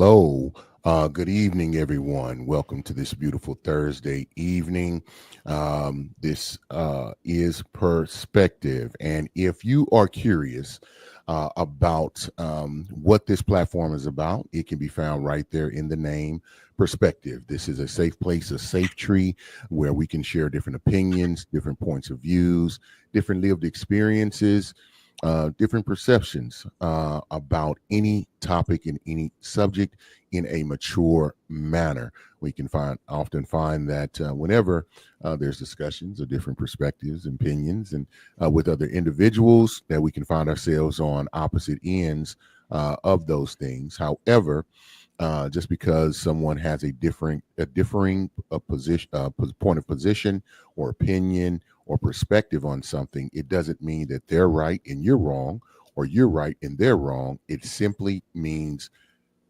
Hello. Good evening, everyone. Welcome to this beautiful Thursday evening. This is Perspective. And if you are curious about what this platform is about, it can be found right there in the name Perspective. This is a safe place, a safe tree where we can share different opinions, different points of views, different lived experiences, different perceptions about any topic and any subject in a mature manner. We can often find that whenever there's discussions of different perspectives, opinions, and with other individuals, that we can find ourselves on opposite ends of those things. However, just because someone has a differing position, point of position, or opinion, or perspective on something, it doesn't mean that they're right and you're wrong, or you're right and they're wrong. It simply means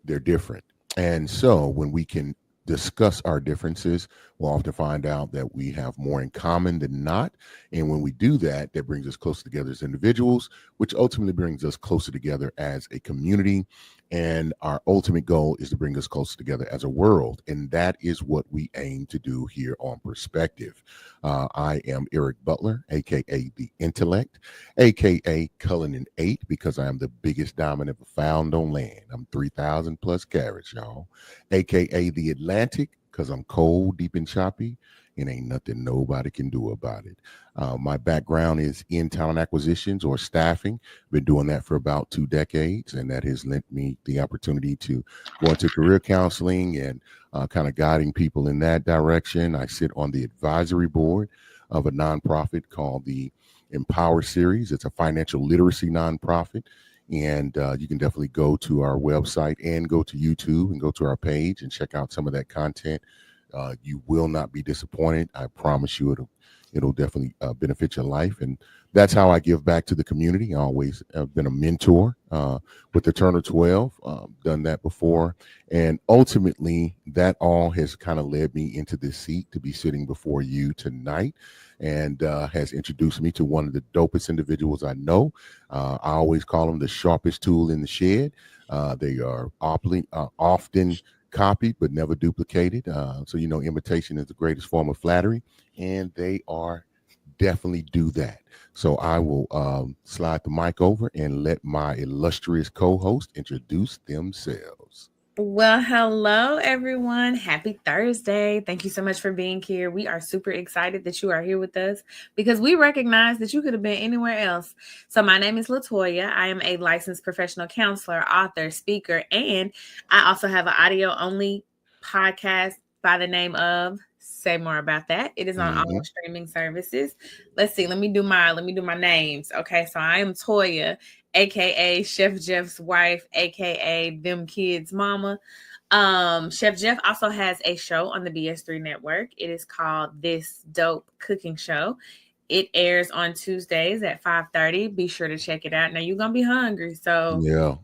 they're different. And so when we can discuss our differences, we'll often find out that we have more in common than not. And when we do that, that brings us closer together as individuals, which ultimately brings us closer together as a community. And our ultimate goal is to bring us closer together as a world. And that is what we aim to do here on Perspective. I am Eric Butler, aka The Intellect, aka Cullinan 8, because I am the biggest diamond ever found on land. I'm 3,000 plus carats, y'all. AKA The Atlantic, because I'm cold, deep, and choppy, and ain't nothing nobody can do about it. My background is in talent acquisitions or staffing. Been doing that for about 2 decades, and that has lent me the opportunity to go into career counseling and kind of guiding people in that direction. I sit on the advisory board of a nonprofit called the Empower Series. It's a financial literacy nonprofit. And you can definitely go to our website and go to YouTube and go to our page and check out some of that content. You will not be disappointed. I promise you it'll definitely benefit your life. And that's how I give back to the community. I always have been a mentor with the Turner 12, done that before. And ultimately, that all has kind of led me into this seat to be sitting before you tonight, and has introduced me to one of the dopest individuals I know. I always call them the sharpest tool in the shed. They are often copied but never duplicated. So, imitation is the greatest form of flattery, and they are definitely do that. So I will slide the mic over and let my illustrious co-host introduce themselves. Well, hello, everyone. Happy Thursday. Thank you so much for being here. We are super excited that you are here with us because we recognize that you could have been anywhere else. So, my name is Latoya. I am a licensed professional counselor, author, speaker, and I also have an audio only podcast by the name of Say More About That. It is on all streaming services. Let's see. Let me do my names. Okay. So, I am Toya, aka Chef Jeff's wife, aka them kids' mama. Chef Jeff also has a show on the BS3 network. It is called This Dope Cooking Show. It airs on Tuesdays at 5:30. Be sure to check it out. Now you're gonna be hungry, so Yeah.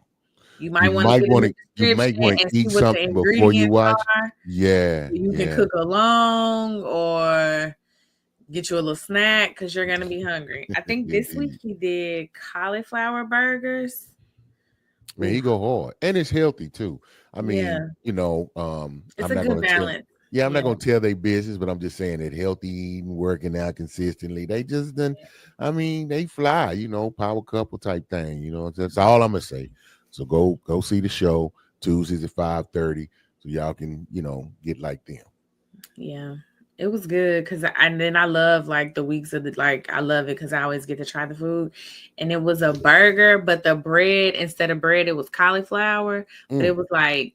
you might want to get in the You description might want to and see eat what the something before you ingredients watch. are. Yeah. You can Yeah. cook along or get you a little snack because you're gonna be hungry. I think this week Indeed. he did cauliflower burgers. Man, Ooh, he go hard. And it's healthy too. I mean, yeah, it's I'm a not good gonna tell balance. yeah, I'm Yeah. not gonna tell their business, but I'm just saying that healthy eating, working out consistently, they just done, I mean, they fly, power couple type thing, that's all I'm gonna say. So go see the show Tuesdays at 5:30 so y'all can, get like them. Yeah, it was good because and then I love like the weeks of the like I love it because I always get to try the food, and it was a burger, but the bread instead of bread it was cauliflower, but it was like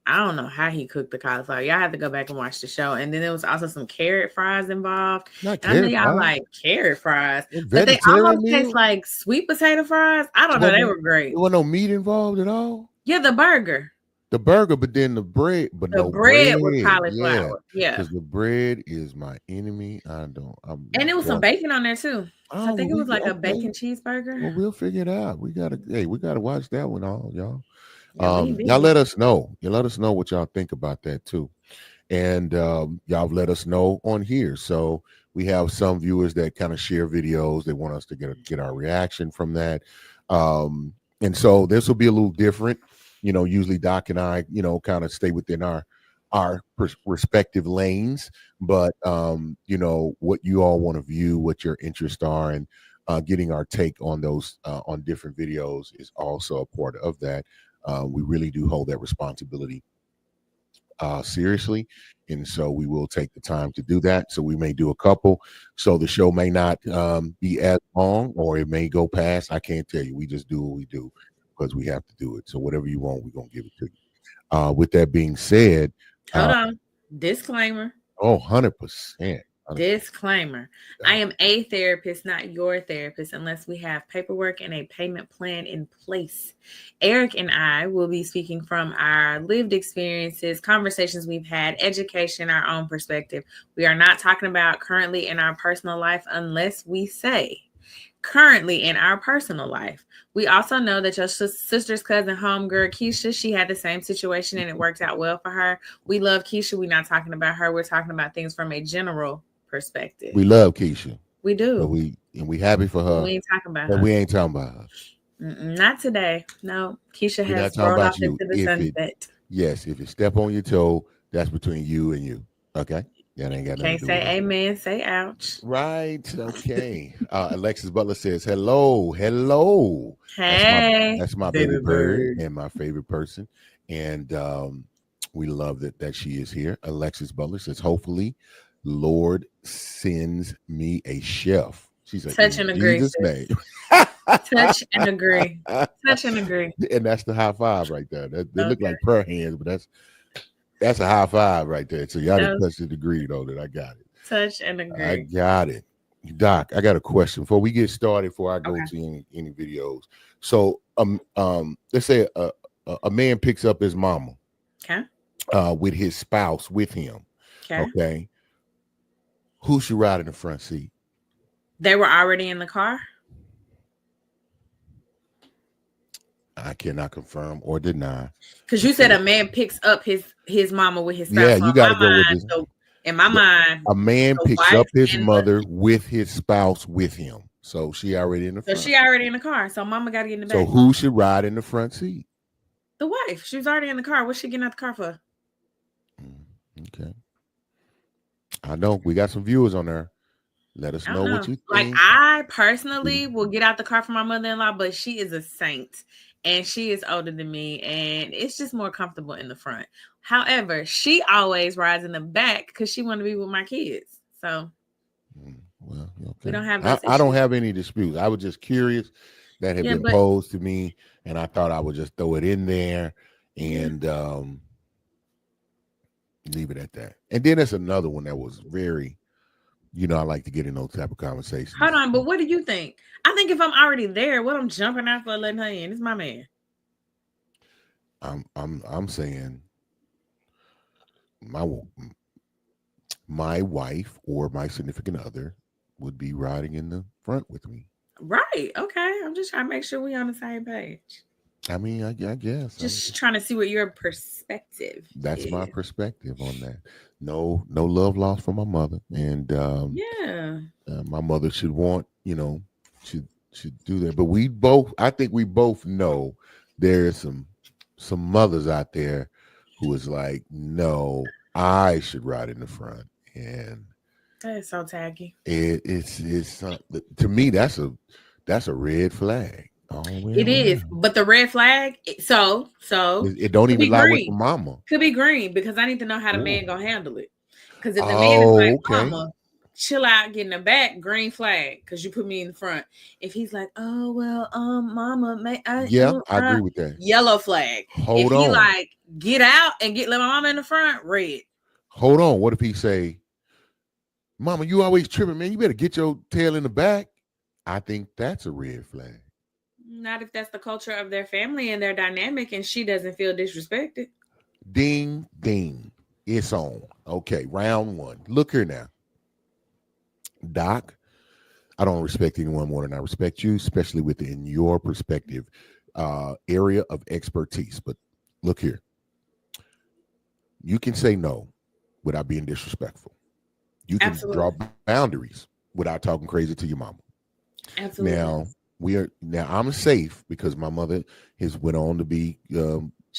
I don't know how he cooked the cauliflower. Y'all have to go back and watch the show, and then there was also some carrot fries involved. Not And I know carrot y'all pie. like carrot fries, A but they vegetarian almost taste meal? like sweet potato fries. I don't know, they were There great. wasn't no meat involved at all. Yeah, the burger, The burger, but then the bread, but the no bread was bread. Yeah, cauliflower. Yeah, because the bread is my enemy. I'm and it was some going. bacon on there too. So I Oh, well, think it was like a okay. bacon cheeseburger. Well, we'll figure it out. We gotta watch that one, all y'all. Yeah, we Y'all did. let us know. You let us know what y'all think about that too, and y'all let us know on here. So we have some viewers that kind of share videos. They want us to get our reaction from that, and so this will be a little different. usually Doc and I, kind of stay within our respective lanes, but what you all want to view, what your interests are, and getting our take on those on different videos is also a part of that. We really do hold that responsibility seriously, and so we will take the time to do that. So we may do a couple, so the show may not be as long, or it may go past. I can't tell you. We just do what we do because we have to do it. So whatever you want, we're gonna give it to you. With that being said, hold on. Disclaimer. 100%. Disclaimer. I am a therapist, not your therapist, unless we have paperwork and a payment plan in place. Eric and I will be speaking from our lived experiences, conversations we've had, education, our own perspective. We are not talking about currently in our personal life unless we say currently in our personal life. We also know that your sister's cousin, homegirl Keisha, she had the same situation and it worked out well for her. We love Keisha. We're not talking about her. We're talking about things from a general perspective. We love Keisha. We do. But we happy for her. We ain't talking about but her. We ain't talking about her. Not today. No, Keisha We're has not talking rolled about off you. into the sunset. Yes, if you step on your toe, that's between you and you. Okay? That ain't got nothing Can't to do say with it. amen, say ouch. Right. Okay. Alexis Butler says, hello. Hey. That's my baby bird and my favorite person. And we love that she is here. Alexis Butler says, hopefully, Lord sends me a chef. She's like, touch and agree. Jesus' name. Touch and agree. Touch and agree. And that's the high five right there. They look like prayer hands, but that's a high five right there. So y'all didn't touch the degree though that I got it. Touch and agree. I got it. Doc, I got a question before we get started, before I go to any videos. So let's say a man picks up his mama. Okay. With his spouse with him. Okay. Who should ride in the front seat? They were already in the car? I cannot confirm or deny. Because you said a man picks up his mama with his spouse. Yeah, you got to go with this. So in my mind, a man picks up his mother with his spouse with him. So she already in the front. So she already in the car. So mama got to get in the back. So who should ride in the front seat? The wife. She was already in the car. What's she getting out the car for? Okay. I know we got some viewers on there. Let us know what you think. Like, I personally will get out the car for my mother-in-law, but she is a saint and she is older than me, and it's just more comfortable in the front. However, she always rides in the back because she want to be with my kids. So, well, okay. We don't have. I don't have any disputes. I was just curious that had been posed to me, and I thought I would just throw it in there and leave it at that. And then there's another one that was very. I like to get in those type of conversations. Hold on, but what do you think? I think if I'm already there, what I'm jumping out for letting her in? It's my man. I'm saying my wife or my significant other would be riding in the front with me. Right. Okay. I'm just trying to make sure we're on the same page. I mean, I guess. Just trying to see what your perspective is. My perspective on that. No love lost for my mother. And my mother should want, should do that. But I think we both know there's some mothers out there who is like, no, I should ride in the front. And that is so tacky. It's to me, that's a red flag. Oh, it is, but the red flag. So it don't even lie with the mama. Could be green because I need to know how the man gonna handle it. Because if the man is like, "Mama, chill out, get in the back," green flag because you put me in the front. If he's like, "Oh well, mama, I agree with that." Yellow flag. Hold on. He like, get out and let my mama in the front. Red. Hold on. What if he say, "Mama, you always tripping, man. You better get your tail in the back." I think that's a red flag. Not if that's the culture of their family and their dynamic and she doesn't feel disrespected. Ding, ding. It's on. Okay, round one. Look here now. Doc, I don't respect anyone more than I respect you, especially within your perspective, area of expertise. But look here. You can say no without being disrespectful. You can draw boundaries without talking crazy to your mama. Absolutely. Now I'm safe because my mother has went on to be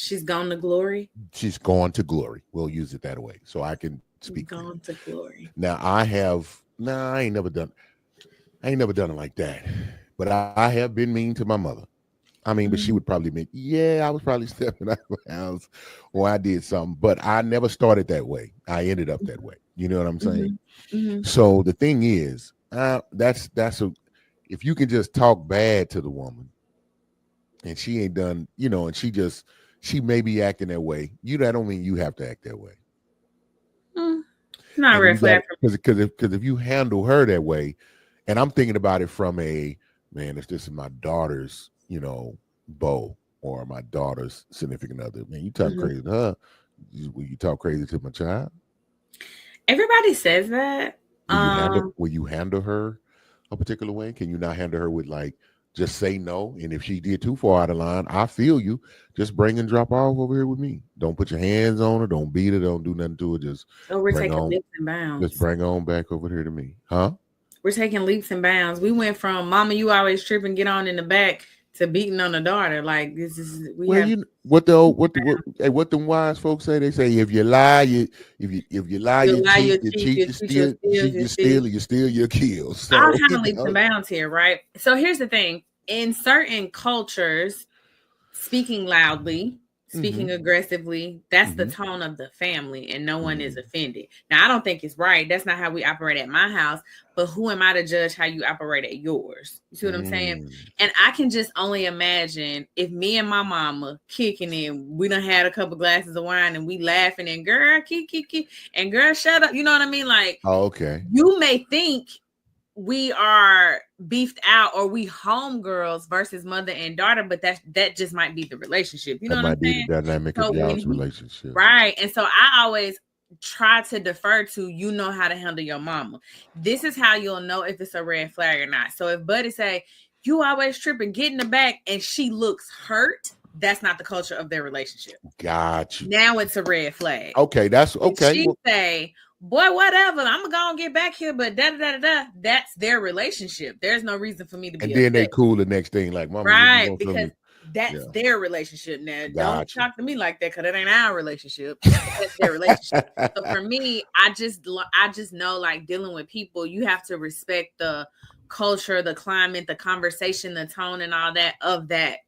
She's gone to glory. She's gone to glory. We'll use it that way, so I can speak. Gone to glory. Now I ain't never done it like that. But I have been mean to my mother. I mean, but she would probably admit, yeah, I was probably stepping out of the house or I did something, but I never started that way. I ended up that way. You know what I'm saying? So the thing is, if you can just talk bad to the woman and she ain't done, and she may be acting that way, that don't mean you have to act that way. Not red flag. Because if you handle her that way, and I'm thinking about it from if this is my daughter's, beau or my daughter's significant other, man, you talk crazy to her. Will you talk crazy to my child? Everybody says that. Will you handle her a particular way? Can you not handle her with just say no? And if she did too far out of line, I feel you. Just bring and drop off over here with me. Don't put your hands on her. Don't beat her. Don't do nothing to her. We're taking leaps and bounds. Just bring her on back over here to me, huh? We're taking leaps and bounds. We went from "Mama, you always tripping, get on in the back" to beating on the daughter. Like this is what them wise folks say. They say if you lie, you cheat, you steal, you kill. So, I'll handle leaps and bounds here, right? So here's the thing: in certain cultures, speaking loudly, speaking aggressively, that's the tone of the family, and no one is offended. Now, I don't think it's right. That's not how we operate at my house. But who am I to judge how you operate at yours? You see what I'm saying? And I can just only imagine if me and my mama kicking in, we done had a couple glasses of wine and we laughing and girl, keep, and girl, shut up. You know what I mean? Like, oh, okay. You may think we are beefed out or we homegirls versus mother and daughter, but that just might be the relationship. You know what I'm saying? That might be the dynamic of y'all's relationship. Right. And so I always try to defer to, how to handle your mama. This is how you'll know if it's a red flag or not. So if Buddy say, you always tripping, get in the back, and she looks hurt, that's not the culture of their relationship. Got you. Now it's a red flag. Okay, that's okay. If she say, boy, whatever, I'm gonna get back here, but that's their relationship. There's no reason for me to be and then upset. They cool the next thing, like mama, right? Because that's their relationship. Now, don't talk to me like that, because it ain't our relationship. That's their relationship. So for me, I just know, like, dealing with people, you have to respect the culture, the climate, the conversation, the tone, and all that of that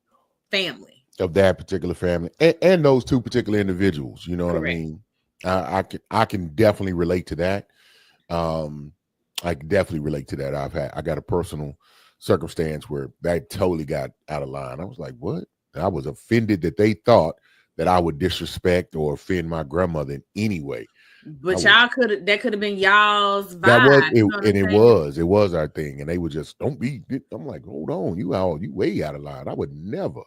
family, of that particular family, and those two particular individuals. You know what I mean? I can definitely relate to that. I can definitely relate to that. I got a personal circumstance where that totally got out of line. I was like, what? I was offended that they thought that I would disrespect or offend my grandmother in any way. But that could have been y'all's vibe. It was our thing. And they would just, don't be, I'm like, hold on, you way out of line. I would never.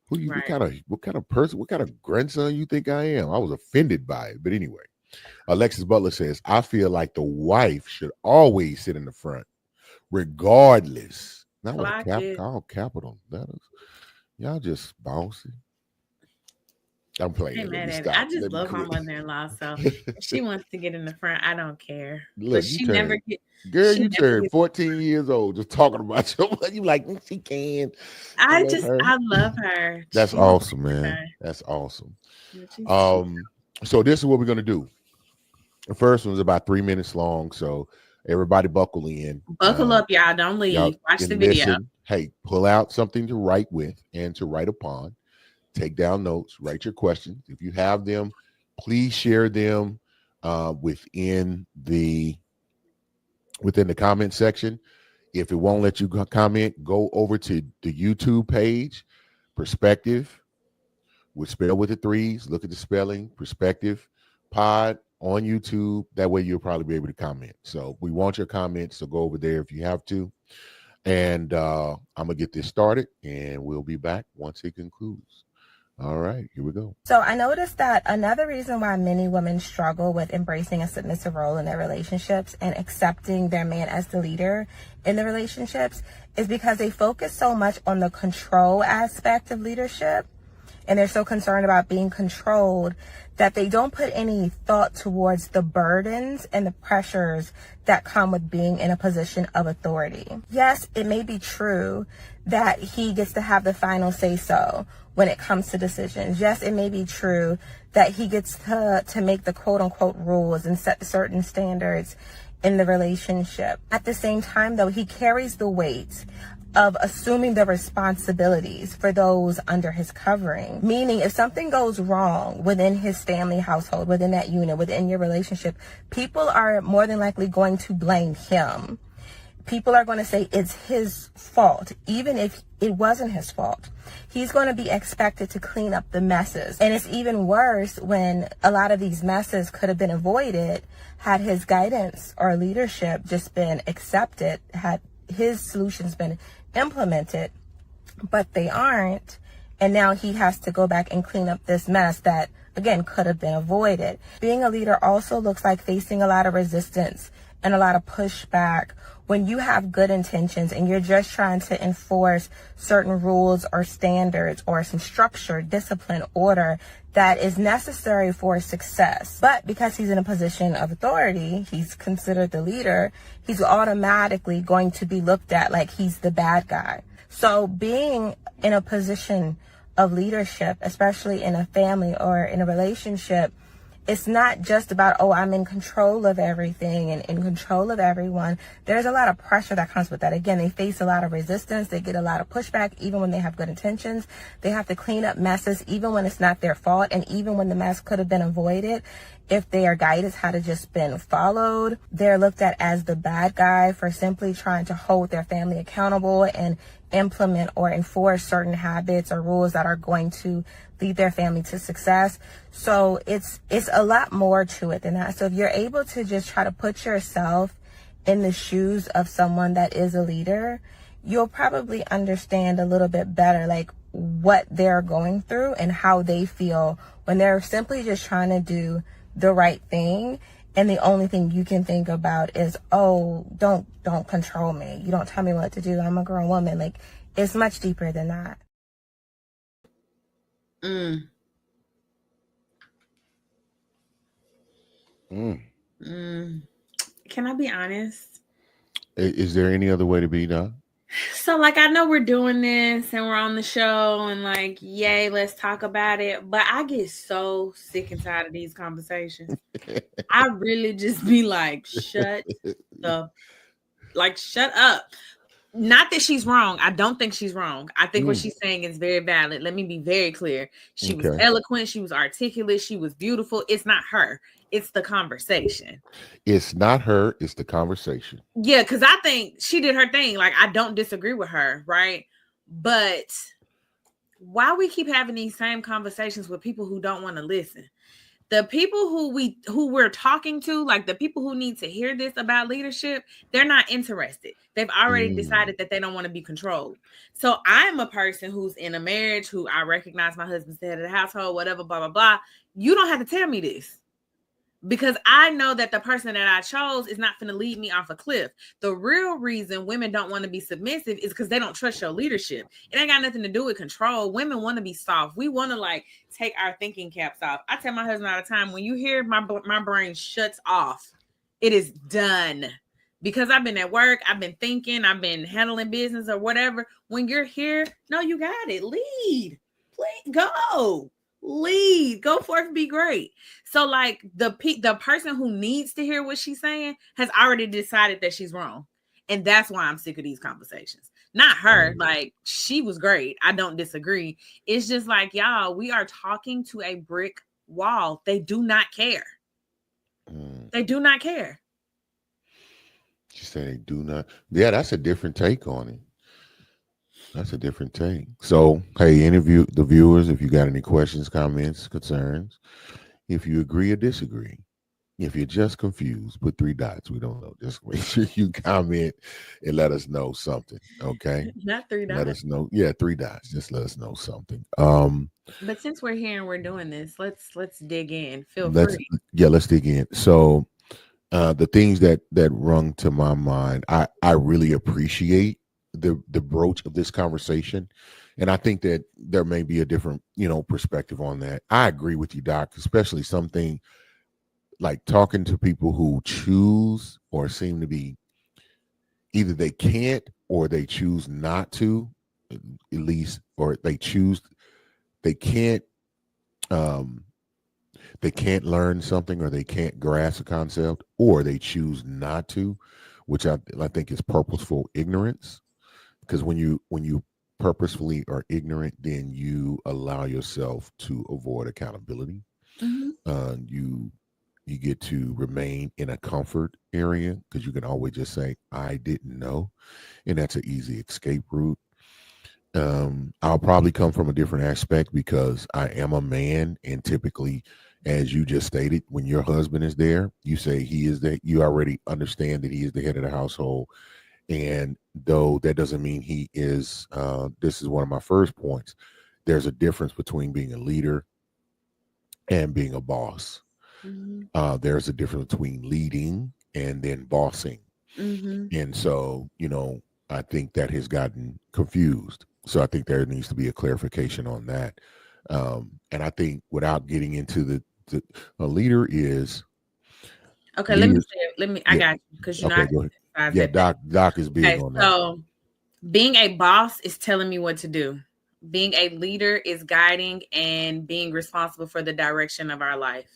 What kind of person, what kind of grandson you think I am? I was offended by it. But anyway, Alexis Butler says, I feel like the wife should always sit in the front, regardless. Not with a capital letters. Y'all just bouncy. I'm playing. I just love my mother-in-law, so if she wants to get in the front, I don't care. Look, you turned 14 years old just talking about your mother. You like, she can. I love her. That's awesome, man. That's awesome. So this is what we're gonna do. The first one's about 3 minutes long, so everybody buckle in. Buckle up, y'all. Don't leave. Watch the video. Listen. Hey, pull out something to write with and to write upon. Take down notes, write your questions. If you have them, please share them within the comment section. If it won't let you comment, go over to the YouTube page, Perspective, with spell with the threes. Look at the spelling, Perspective Pod on YouTube. That way you'll probably be able to comment. So we want your comments, so go over there if you have to. And I'm going to get this started, and we'll be back once it concludes. All right, here we go. So I noticed that another reason why many women struggle with embracing a submissive role in their relationships and accepting their man as the leader in the relationships is because they focus so much on the control aspect of leadership and they're so concerned about being controlled that they don't put any thought towards the burdens and the pressures that come with being in a position of authority. Yes, it may be true that he gets to have the final say so when it comes to decisions. Yes, it may be true that he gets to make the quote unquote rules and set certain standards in the relationship. At the same time, though, he carries the weight of assuming the responsibilities for those under his covering. Meaning, if something goes wrong within his family household, within that unit, within your relationship, people are more than likely going to blame him. People are going to say it's his fault, even if it wasn't his fault. He's going to be expected to clean up the messes. And it's even worse when a lot of these messes could have been avoided had his guidance or leadership just been accepted, had his solutions been implemented, but they aren't. And now he has to go back and clean up this mess that, again, could have been avoided. Being a leader also looks like facing a lot of resistance and a lot of pushback when you have good intentions and you're just trying to enforce certain rules or standards or some structure, discipline, order that is necessary for success. But because he's in a position of authority, he's considered the leader, he's automatically going to be looked at like he's the bad guy. So being in a position of leadership, especially in a family or in a relationship, it's not just about, oh, I'm in control of everything and in control of everyone. There's a lot of pressure that comes with that. Again, they face a lot of resistance. They get a lot of pushback, even when they have good intentions. They have to clean up messes, even when it's not their fault. And even when the mess could have been avoided, if their guidance had just been followed, they're looked at as the bad guy for simply trying to hold their family accountable and implement or enforce certain habits or rules that are going to lead their family to success. So it's a lot more to it than that. So if you're able to just try to put yourself in the shoes of someone that is a leader, you'll probably understand a little bit better like what they're going through and how they feel when they're simply just trying to do the right thing. And the only thing you can think about is, oh, don't control me. You don't tell me what to do. I'm a grown woman. Like, it's much deeper than that. Mm. Mm. Can I be honest? Is there any other way to be done? So, like, I know we're doing this and we're on the show and, like, yay, let's talk about it. But I get so sick and tired of these conversations. I really just be like, shut up. Not that she's wrong. I don't think she's wrong. I think what she's saying is very valid. Let me be very clear. She was eloquent. She was articulate. She was beautiful. It's not her. It's the conversation. It's not her. It's the conversation. Yeah, because I think she did her thing. Like, I don't disagree with her, right? But why we keep having these same conversations with people who don't want to listen? The people who we're talking to, like the people who need to hear this about leadership, they're not interested. They've already decided that they don't want to be controlled. So I'm a person who's in a marriage, who I recognize my husband's the head of the household, whatever, blah, blah, blah. You don't have to tell me this. Because I know that the person that I chose is not going to lead me off a cliff. The real reason women don't want to be submissive is because they don't trust your leadership. It ain't got nothing to do with control. Women want to be soft. We want to like take our thinking caps off. I tell my husband all the time, when you hear my brain shuts off, it is done. Because I've been at work, I've been thinking, I've been handling business or whatever. When you're here, no, you got it. Lead. Please go. Lead, go forth, be great. So like the person who needs to hear what she's saying has already decided that she's wrong. And that's why I'm sick of these conversations. Not her. Like, she was great. I don't disagree. It's just like, y'all, we are talking to a brick wall. They do not care. They do not care. She said they do not. Yeah, that's a different take on it. That's a different take. So, hey, interview the viewers. If you got any questions, comments, concerns, if you agree or disagree, if you're just confused, put 3 dots. We don't know. Just make sure you comment and let us know something. Okay. Not 3 dots. Let us know. Yeah, 3 dots. Just let us know something. But since we're here and we're doing this, let's dig in. Feel free. Yeah, let's dig in. So, the things that rung to my mind, I really appreciate the broach of this conversation, And I think that there may be a different, perspective on that. I agree with you, Doc, especially something like talking to people who choose or seem to be either they can't or they choose not to, at least, or they can't, um, they can't learn something or they can't grasp a concept or they choose not to, which I think is purposeful ignorance. Because when you purposefully are ignorant, then you allow yourself to avoid accountability. Mhm. You get to remain in a comfort area because you can always just say, I didn't know. And that's an easy escape route. I'll probably come from a different aspect because I am a man, and typically, as you just stated, when your husband is there, you say you already understand that he is the head of the household. And though that doesn't mean he is, this is one of my first points. There's a difference between being a leader and being a boss. There's a difference between leading and then bossing. And so, I think that has gotten confused. So I think there needs to be a clarification on that. And I think without getting into a leader is Okay, let me leaders. say it. I Yeah. got you because Okay, I go ahead. emphasize Yeah, that. Doc is big Okay, on that. so being a boss is telling me what to do. Being a leader is guiding and being responsible for the direction of our life.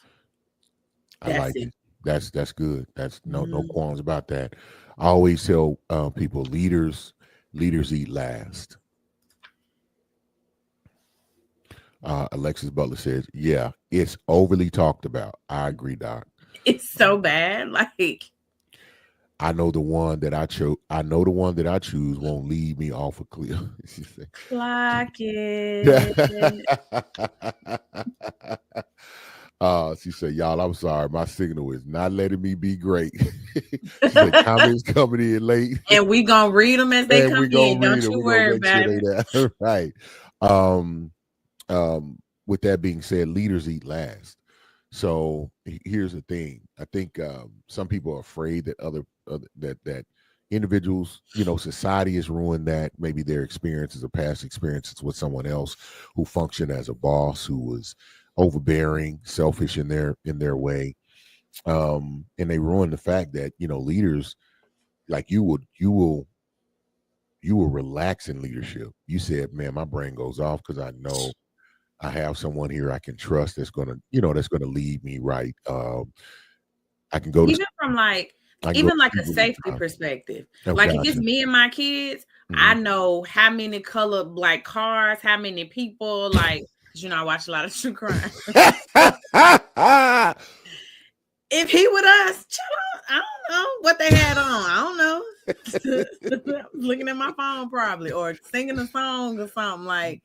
I like it. it. That's good. That's no Mhm. qualms about that. I always tell people leaders eat last. Alexis Butler says, yeah, it's overly talked about. I agree, Doc. It's so bad. Like, I know the one that I chose. I know the one that I choose won't lead me off a cliff. She said, clock it. she said, y'all, I'm sorry. My signal is not letting me be great. She said, comments coming in late. And we gonna read them as they And come we gonna in. read Don't it. you We're worry gonna make sure about it. they that right. With that being said, leaders eat last. So here's the thing. I think some people are afraid that that individuals, society has ruined that. Maybe their experiences or past experiences with someone else who functioned as a boss, who was overbearing, selfish in their way, and they ruin the fact that leaders like you will relax in leadership. You said, man, my brain goes off because I know I have someone here I can trust that's gonna lead me right. I can go to Even from like I can go even to like a sleep safety anytime. perspective. Oh, Like if it's gotcha. me and my kids, I know how many color like cars, how many people, like, 'cause I watch a lot of true crime. If he with us, chill, I don't know what they had on. I don't know. Looking at my phone probably, or singing a song or something. Like,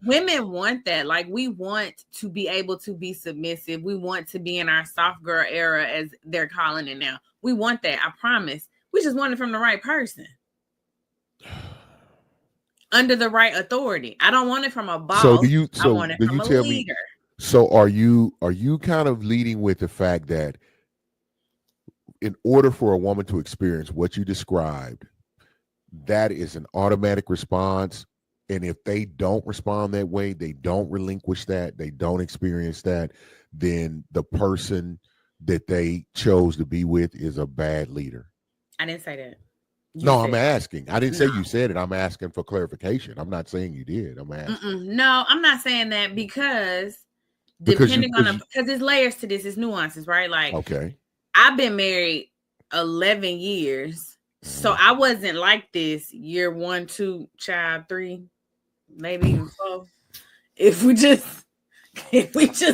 women want that. Like, we want to be able to be submissive. We want to be in our soft girl era, as they're calling it now. We want that. I promise. We just want it from the right person. Under the right authority. I don't want it from a boss. I want it from a leader. So are you kind of leading with the fact that in order for a woman to experience what you described, that is an automatic response? And if they don't respond that way, they don't relinquish that, they don't experience that, then the person that they chose to be with is a bad leader. I didn't say that. I'm asking. I didn't say you said it. I'm asking for clarification. I'm not saying you did. I'm asking. No, I'm not saying that because depending on because there's layers to this, it's nuances, right? Like, okay, I've been married 11 years, so I wasn't like this year 1, 2, child 3, maybe even 4. If we just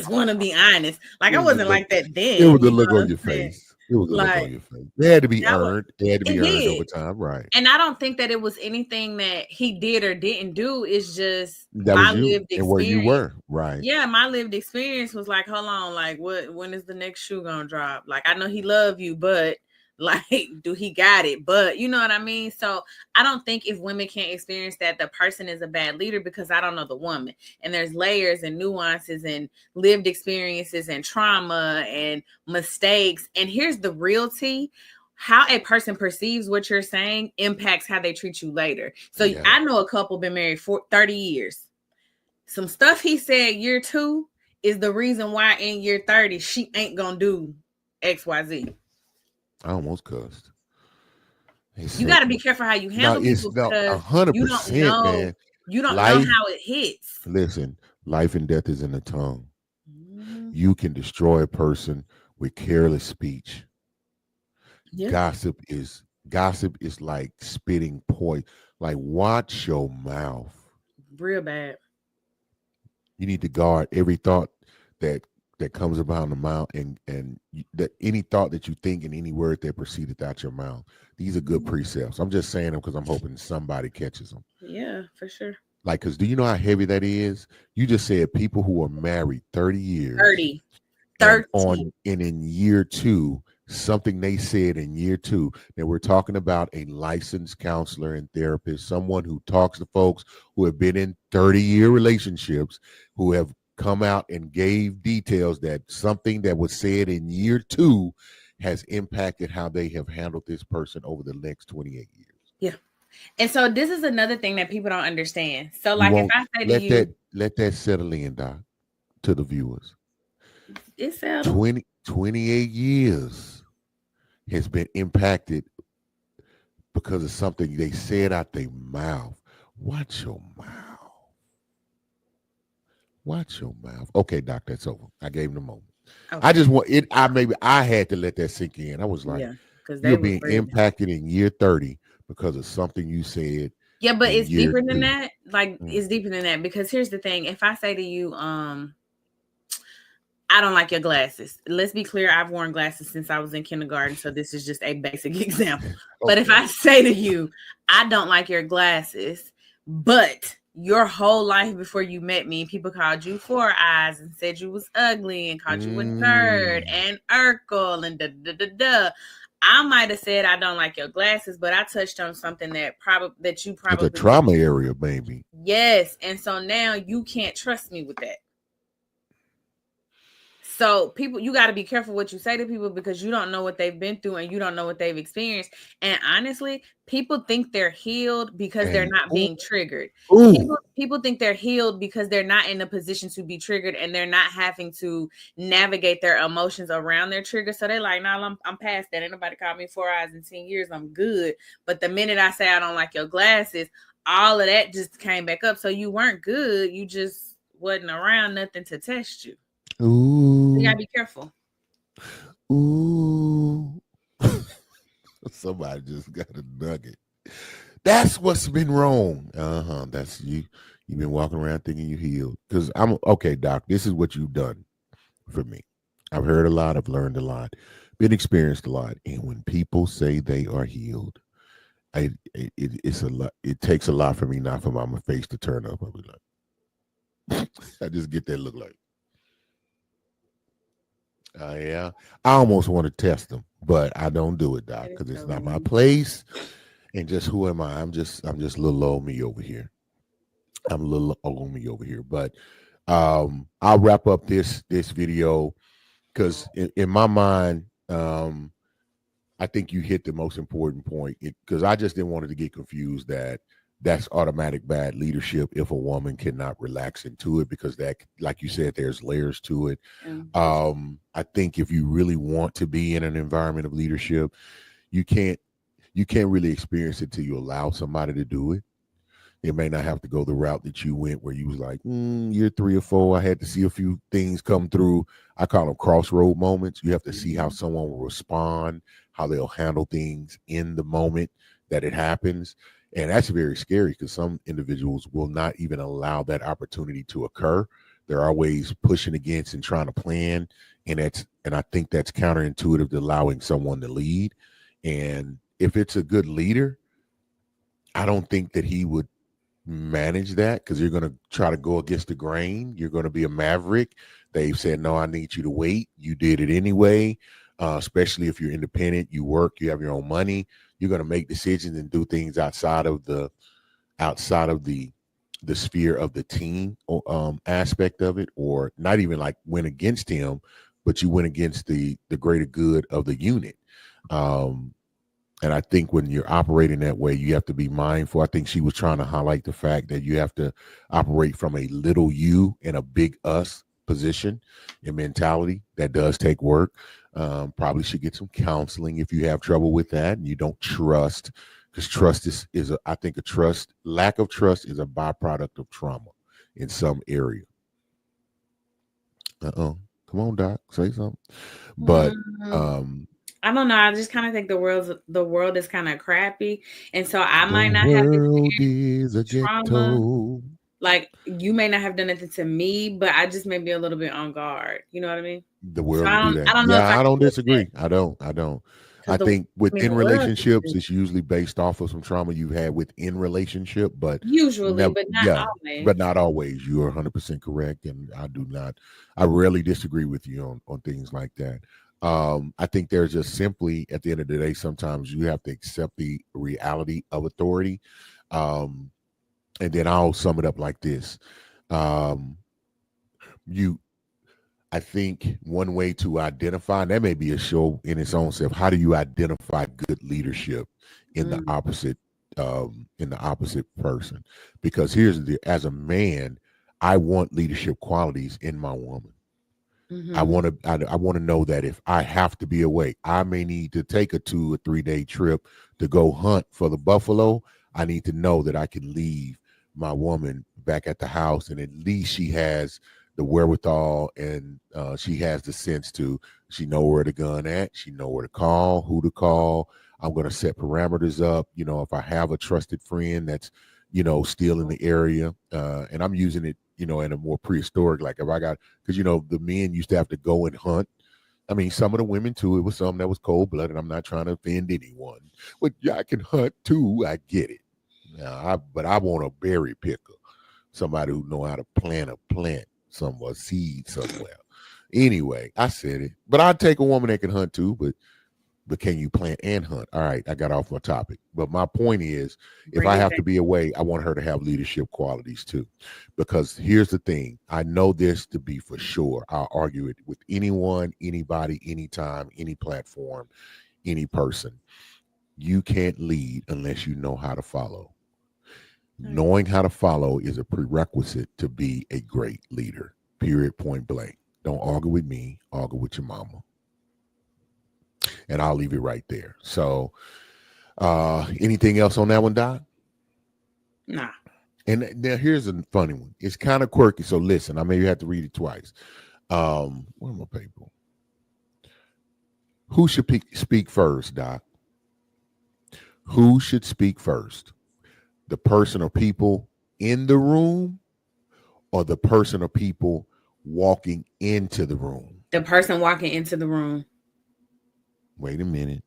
want to be honest, like I wasn't like that then. It was the look on your face. It was the look on your face. They had to be earned. They had to be earned over time, right? And I don't think that it was anything that he did or didn't do. It's just that my was you lived experience. And where you were, right? Yeah, my lived experience was like, hold on, like when is the next shoe gonna drop? Like, I know he love you, but like, do he got it? But you know what I mean? So I don't think if women can't experience that, the person is a bad leader, because I don't know the woman. And there's layers and nuances and lived experiences and trauma and mistakes. And here's the real tea. how a person perceives what you're saying impacts how they treat you later. So Yeah. I know a couple been married for 30 years. Some stuff he said year 2 is the reason why in year 30 she ain't gonna do XYZ. I almost cussed. You got to be careful how you handle people because 100%, man. You don't know how it hits. Listen, life and death is in the tongue. You can destroy a person with careless speech. Yeah. Gossip is like spitting poison. Like, watch your mouth. Real bad. You need to guard every thought that comes about the mouth, and that any thought that you think and any word that proceedeth out your mouth. These are good precepts. I'm just saying them because I'm hoping somebody catches them. Yeah, for sure. Like, because do you know how heavy that is? You just said people who are married 30 years. 30. And in year 2, something they said in year 2, that we're talking about a licensed counselor and therapist, someone who talks to folks who have been in 30-year relationships, who have come out and gave details that something that was said in year 2 has impacted how they have handled this person over the next 28 years. Yeah. And so this is another thing that people don't understand. So like if I say to you, let that settle in, Doc, to the viewers. It's settled. 28 years has been impacted because of something they said out their mouth. Watch your mouth. Watch your mouth. Okay, Doc, that's over. I gave him the moment. Okay. I just want it. I had to let that sink in. I was like, you're being impacted in year 30 because of something you said. Yeah, but it's deeper than that. Like it's deeper than that, because here's the thing. If I say to you, I don't like your glasses. Let's be clear. I've worn glasses since I was in kindergarten. So this is just a basic example. Okay. But if I say to you, I don't like your glasses, but your whole life before you met me, people called you Four Eyes and said you was ugly and called you a nerd and Urkel and da. I might have said I don't like your glasses, but I touched on something that you probably the trauma area, baby. Yes, and so now you can't trust me with that. So people, you got to be careful what you say to people because you don't know what they've been through and you don't know what they've experienced. And honestly, people think they're healed because they're not being triggered. People think they're healed because they're not in a position to be triggered and they're not having to navigate their emotions around their trigger. So they're like, nah, I'm past that. Ain't nobody called me 4 eyes in 10 years. I'm good. But the minute I say I don't like your glasses, all of that just came back up. So you weren't good. You just wasn't around nothing to test you. Ooh. You gotta be careful. Ooh. Somebody just got a nugget. That's what's been wrong. That's you. You've been walking around thinking you healed. Because I'm okay, Doc. This is what you've done for me. I've heard a lot. I've learned a lot. Been experienced a lot. And when people say they are healed, it's a lot. It takes a lot for me not for my face to turn up. I'll be like, I just get that look like. Yeah, I almost want to test them, but I don't do it, Doc, because it's not my place. And just who am I? I'm just a little old me over here. I'm a little old me over here. But I'll wrap up this video because in my mind, I think you hit the most important point because I just didn't want it to get confused that that's automatic bad leadership if a woman cannot relax into it, because that, like you said, there's layers to it. I think if you really want to be in an environment of leadership, you can't really experience it till you allow somebody to do it. It may not have to go the route that you went where you was like, year 3 or 4, I had to see a few things come through. I call them crossroad moments. You have to see how someone will respond, how they'll handle things in the moment that it happens. And that's very scary because some individuals will not even allow that opportunity to occur. They're always pushing against and trying to plan. And I think that's counterintuitive to allowing someone to lead. And if it's a good leader, I don't think that he would manage that because you're going to try to go against the grain. You're going to be a maverick. They've said, no, I need you to wait. You did it anyway, especially if you're independent, you work, you have your own money. You're going to make decisions and do things outside of the sphere of the team aspect of it, or not even like went against him, but you went against the greater good of the unit. And I think when you're operating that way, you have to be mindful. I think she was trying to highlight the fact that you have to operate from a little you and a big us position and mentality. That does take work. Probably should get some counseling if you have trouble with that and you don't trust, because trust I think lack of trust is a byproduct of trauma in some area. Come on, Doc, say something. But I don't know. I just kind of think the world is kind of crappy, and so I might not have. The world is a ghetto. Like you may not have done anything to me, but I just may be a little bit on guard. You know what I mean? The world so do that. I don't know. I don't disagree. I don't. I think within relationships, it's usually based off of some trauma you've had within relationship, but usually, but not always. But not always. You are 100% correct, and I rarely disagree with you on things like that. I think there's just simply at the end of the day, sometimes you have to accept the reality of authority. And then I'll sum it up like this. I think one way to identify, and that may be a show in its own self, how do you identify good leadership in the opposite person? Because as a man, I want leadership qualities in my woman. I want to know that if I have to be away, I may need to take a 2 or 3 day trip to go hunt for the buffalo. I need to know that I can leave my woman back at the house, and at least she has the wherewithal and she has the sense she know where the gun at, she know where to call, who to call. I'm going to set parameters up. If I have a trusted friend that's, still in the area, and I'm using it, in a more prehistoric, like if I got, because, the men used to have to go and hunt. I mean, some of the women too, it was some that was cold blooded. I'm not trying to offend anyone, but I can hunt too. I get it. But I want a berry picker, somebody who know how to plant somewhere, seed somewhere. Anyway, I said it. But I'd take a woman that can hunt too, but can you plant and hunt? All right, I got off my topic. But my point is, if I have to be away, I want her to have leadership qualities too. Because here's the thing. I know this to be for sure. I'll argue it with anyone, anybody, anytime, any platform, any person. You can't lead unless you know how to follow. Knowing how to follow is a prerequisite to be a great leader, period, point blank. Don't argue with me, argue with your mama. And I'll leave it right there. So anything else on that one, Doc? Nah. And now here's a funny one. It's kind of quirky, so listen, I maybe have to read it twice. Where are my people? Who should speak first, Doc? Who should speak first? The person or people in the room, or the person or people walking into the room? The person walking into the room. Wait a minute.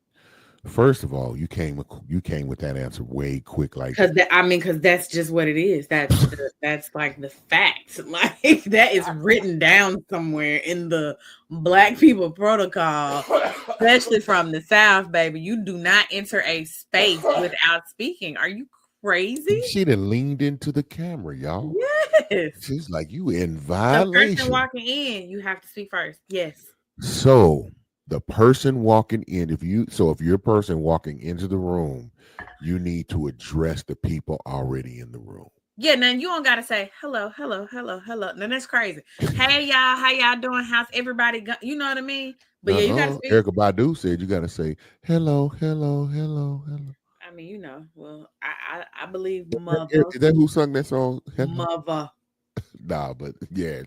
First of all, you came with that answer way quick, like because that's just what it is. That's like the fact. Like that is written down somewhere in the Black people protocol, especially from the South, baby. You do not enter a space without speaking. Are you crazy? She done leaned into the camera, y'all. Yes. She's like, you in violation. The person walking in, you have to speak first. Yes. So the person walking in, if you're a person walking into the room, you need to address the people already in the room. Yeah, now you don't gotta say hello. No, that's crazy. Hey y'all, how y'all doing? How's everybody go? You know what I mean? But yeah, you gotta speak. Erykah Badu said you gotta say hello. I mean, well, I believe mother. Is that who sung that song? Mother. Nah, but yeah,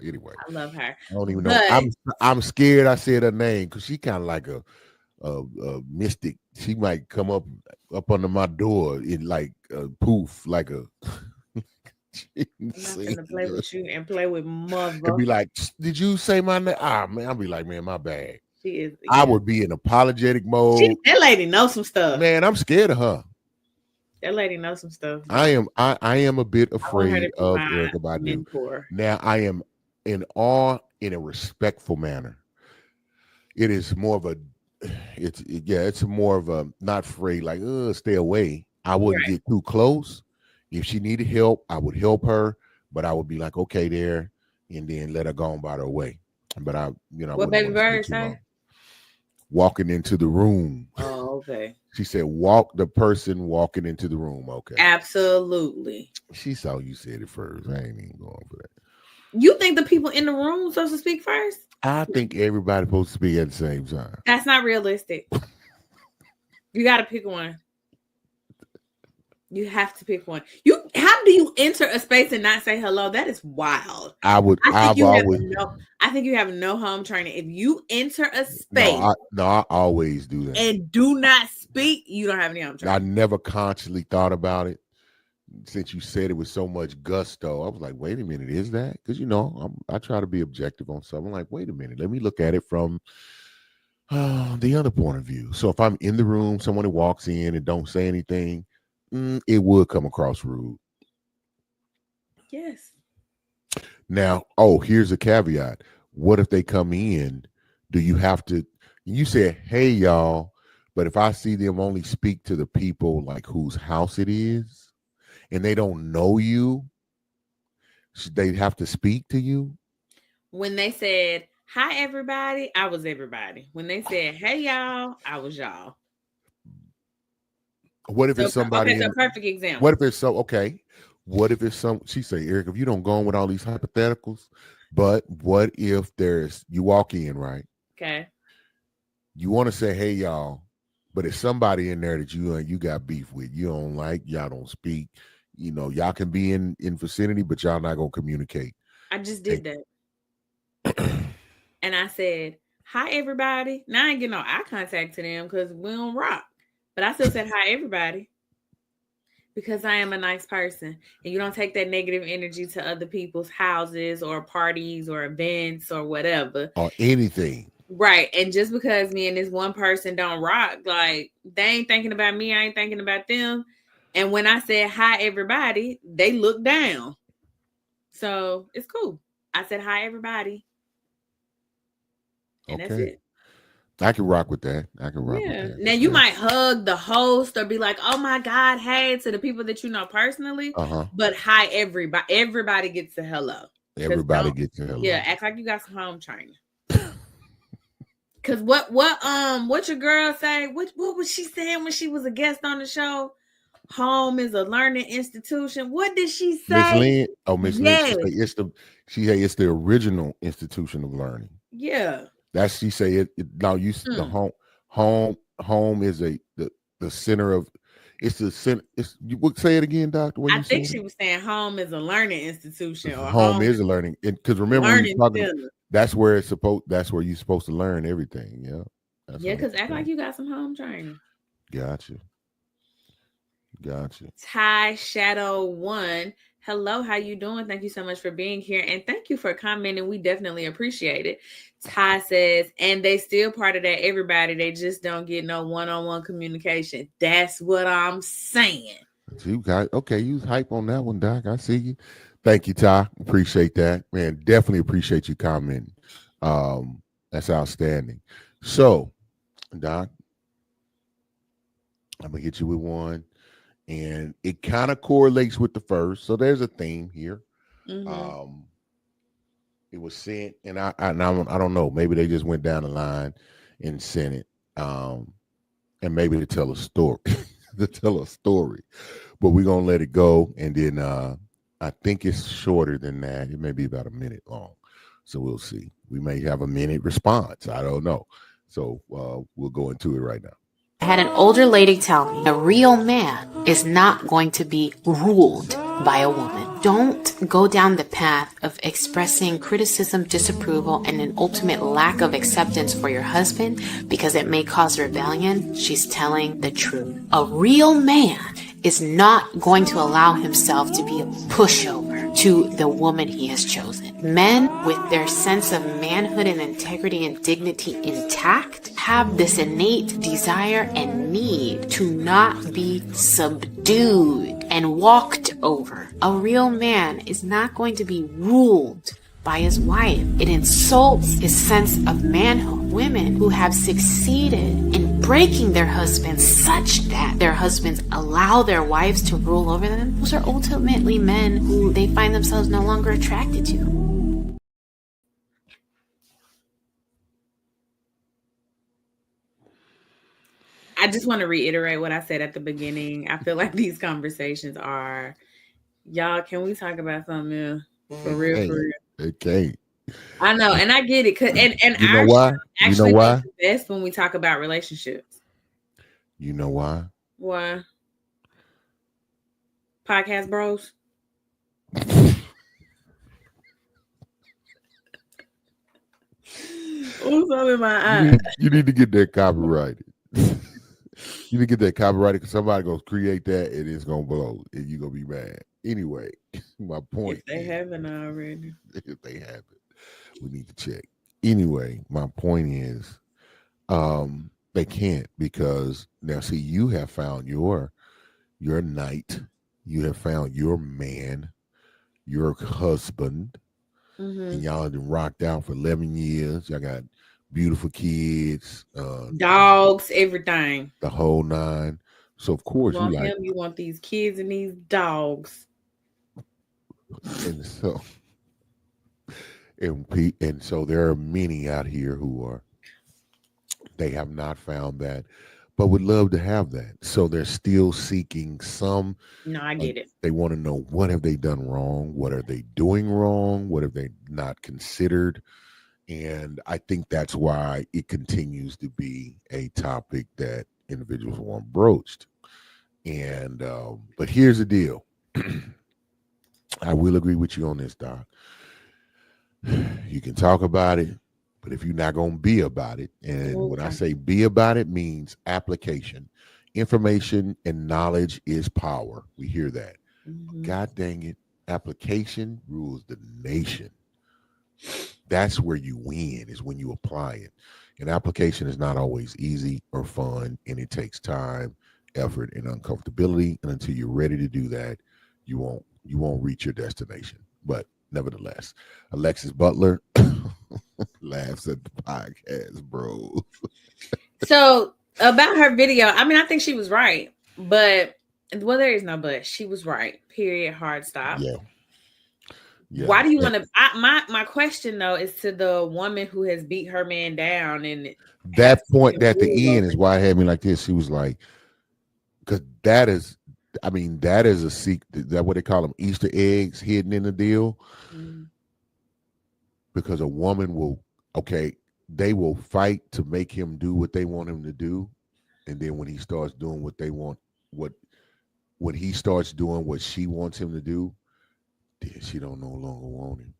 anyway. I love her. I don't even know. I'm scared I said her name because she kind of like a mystic. She might come up under my door in like a poof, like a I'm not gonna play with you and play with mother. And be like, did you say my name? Man, I'll be like, man, my bad. She is. Yeah. I would be in apologetic mode. That lady knows some stuff. Man, I'm scared of her. That lady knows some stuff. I am a bit afraid of Erykah Badu. Mentor. Now I am in awe in a respectful manner. It is more of a, it's more of a not afraid, like stay away. I wouldn't get too close. If she needed help, I would help her, but I would be like, okay, there, and then let her go on by her way. But what Baby Bird say? Walking into the room. Oh, okay. She said, walk the person walking into the room. Okay. Absolutely. She saw you said it first. I ain't even going for that. You think the people in the room supposed to speak first? I think everybody's supposed to speak at the same time. That's not realistic. You got to pick one. You have to pick one. How do you enter a space and not say hello? That is wild. I think you have no home training. If you enter a space, I always do that and do not speak, you don't have any home training. I never consciously thought about it. Since you said it with so much gusto, I was like, wait a minute, is that? Because I try to be objective on something. I'm like, wait a minute, let me look at it from the other point of view. So if I'm in the room, someone walks in and don't say anything, it would come across rude. Yes. Now, here's a caveat. What if they come in? Do you have to? You said, hey, y'all, but if I see them only speak to the people like whose house it is, and they don't know you, should they have to speak to you? When they said, hi, everybody, I was everybody. When they said, hey, y'all, I was y'all. What if it's somebody? Okay, so perfect example. What if it's What if it's she say, Eric, if you don't go on with all these hypotheticals, but what if you walk in, right? Okay. You want to say, hey, y'all, but it's somebody in there that you got beef with. You don't like, y'all don't speak. Y'all can be in vicinity, but y'all not gonna communicate. I just did that. And I said, hi, everybody. Now I ain't getting no eye contact to them because we don't rock. But I still said, hi, everybody. Because I am a nice person. And you don't take that negative energy to other people's houses or parties or events or whatever. Or anything. Right. And just because me and this one person don't rock, like, they ain't thinking about me, I ain't thinking about them. And when I said, hi, everybody, they looked down. So it's cool. I said, hi, everybody. And that's it. I can rock with that. With that. Now you might hug the host or be like, "Oh my God, hey," to the people that you know personally. But hi, everybody. Everybody gets a hello. Everybody gets a hello. Yeah, act like you got some home training. Cause what your girl say? What was she saying when she was a guest on the show? Home is a learning institution. What did she say? Miss Lynn. Oh, Miss Lynn. It's the original institution of learning. Yeah. That's she say it. Now you the home is the center of. It's the center. You would say it again, Doctor. I think she was saying home is a learning institution. Or home is a learning. Because remember, that's where it's supposed. That's where you're supposed to learn everything. Yeah. Because act like you got some home training. Gotcha. Ty Shadow 1. Hello, how you doing? Thank you so much for being here. And thank you for commenting. We definitely appreciate it. Ty says, and they still part of that everybody. They just don't get no one-on-one communication. That's what I'm saying. You hype on that one, Doc. I see you. Thank you, Ty. Appreciate that. Man, definitely appreciate you commenting. That's outstanding. So, Doc, I'm going to hit you with one. And it kind of correlates with the first. So there's a theme here. Mm-hmm. It was sent, and I don't know. Maybe they just went down the line and sent it. And maybe to tell a story. But we're gonna let it go. And then I think it's shorter than that. It may be about a minute long. So we'll see. We may have a minute response. I don't know. So we'll go into it right now. I had an older lady tell me a real man is not going to be ruled by a woman. Don't go down the path of expressing criticism, disapproval, and an ultimate lack of acceptance for your husband because it may cause rebellion. She's telling the truth. A real man is not going to allow himself to be a pushover to the woman he has chosen. Men with their sense of manhood and integrity and dignity intact have this innate desire and need to not be subdued and walked over. A real man is not going to be ruled by his wife. It insults his sense of manhood. Women who have succeeded in breaking their husbands such that their husbands allow their wives to rule over them, those are ultimately men who they find themselves no longer attracted to. I just want to reiterate what I said at the beginning. I feel like these conversations are, y'all, can we talk about something else? For real, Hey, for real. okay. I know, and I get it. And You know our why? show You know actually why? does the best when we talk about relationships. You know why? Why? Podcast bros. What's up in my eye? You need to get that copyrighted. You need to get that copyrighted because somebody gonna create that and it's gonna blow and you're gonna be mad. Anyway, my point. If they haven't already. If they haven't, we need to check. Anyway, my point is, they can't because now see you have found your knight, you have found your man, your husband, and y'all have been rocked out for 11 years. Y'all got beautiful kids, dogs, everything, the whole nine. So of course you want you like him, you want these kids and these dogs. And so, and so there are many out here who are, they have not found that, but would love to have that. So they're still seeking some. No, I get it. They want to know, what have they done wrong? What are they doing wrong? What have they not considered? And I think that's why it continues to be a topic that individuals want broached. And, but here's the deal. I will agree with you on this, Doc. You can talk about it, but if you're not going to be about it, and when I say be about it, means application. Information and knowledge is power. We hear that. God dang it. Application rules the nation. That's where you win, is when you apply it. And application is not always easy or fun, and it takes time, effort, and uncomfortability. And until you're ready to do that, you won't reach your destination. But nevertheless, Alexis Butler laughs at the podcast, bro. So about her video, I mean, I think she was right, but well, there is no but. She was right. Period. Hard stop. Yeah. Why do you want to? My question though is to the woman who has beat her man down, and that point at the end is why it had me like this. She was like, because that is, I mean, that is a secret. That what they call them, Easter eggs hidden in the deal. Because a woman will, they will fight to make him do what they want him to do, and then when he starts doing what they want, when he starts doing what she wants him to do, then she don't no longer want him.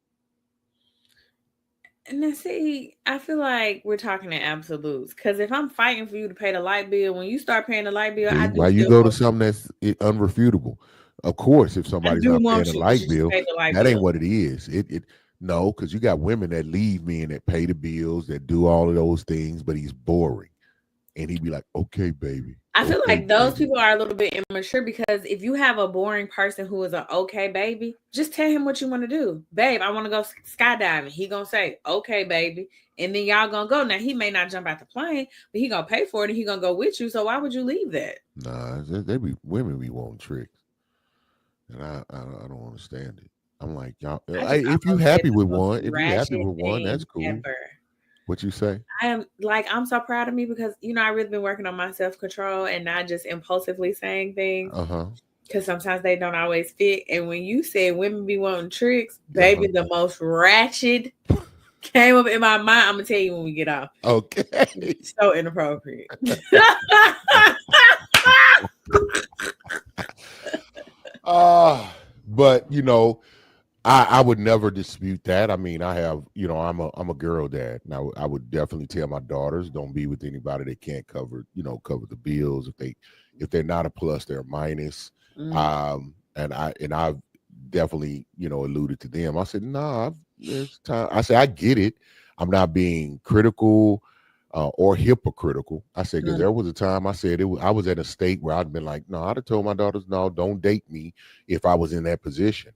And then see, I feel like we're talking in absolutes. Because if I'm fighting for you to pay the light bill, when you start paying the light bill, why you go to something that's unrefutable? Of course, if somebody's not paying the light bill, that ain't what it is. No, because you got women that leave men that pay the bills, that do all of those things, but he's boring. And he'd be like, okay, baby. I feel like those people are a little bit immature, because if you have a boring person who is an okay baby, just tell him what you want to do. Babe, I want to go skydiving. He gonna say, okay, baby. And then y'all gonna go. Now, he may not jump out the plane, but he gonna pay for it and he gonna go with you. So why would you leave that? Nah, women be wanting tricks. And I don't understand it. I'm like, y'all, if you happy with one, that's cool. Ever. What you say? I'm so proud of me, because I really been working on my self-control and not just impulsively saying things. Because sometimes they don't always fit. And when you said women be wanting tricks, baby, the most ratchet came up in my mind. I'm gonna tell you when we get off. Okay. It's so inappropriate. But I would never dispute that. I mean, I have, I'm a girl dad. Now, I would definitely tell my daughters, don't be with anybody that can't cover the bills. If they're not a plus, they're a minus. And I've definitely, alluded to them. I said, nah, there's time. I said, I get it. I'm not being critical or hypocritical. I said, because there was a time I said I was at a state where I'd been like, no, I'd have told my daughters, no, don't date me if I was in that position.